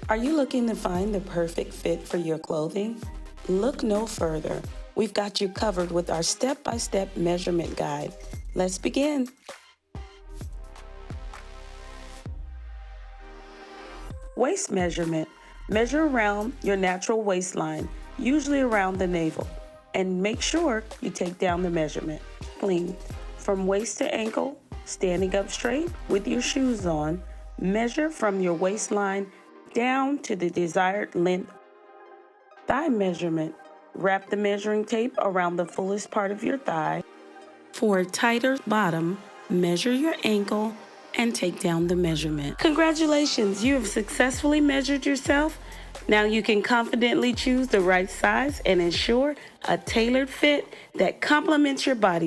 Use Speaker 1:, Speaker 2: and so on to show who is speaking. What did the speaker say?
Speaker 1: Are you looking to find the perfect fit for your clothing? Look no further. We've got you covered with our step-by-step measurement guide. Let's begin. Waist measurement. Measure around your natural waistline, usually around the navel, and make sure you take down the measurement clean. From waist to ankle, standing up straight with your shoes on, measure from your waistline down to the desired length. Thigh measurement. Wrap the measuring tape around the fullest part of your thigh. For a tighter bottom, measure your ankle and take down the measurement. Congratulations, you have successfully measured yourself. Now you can confidently choose the right size and ensure a tailored fit that complements your body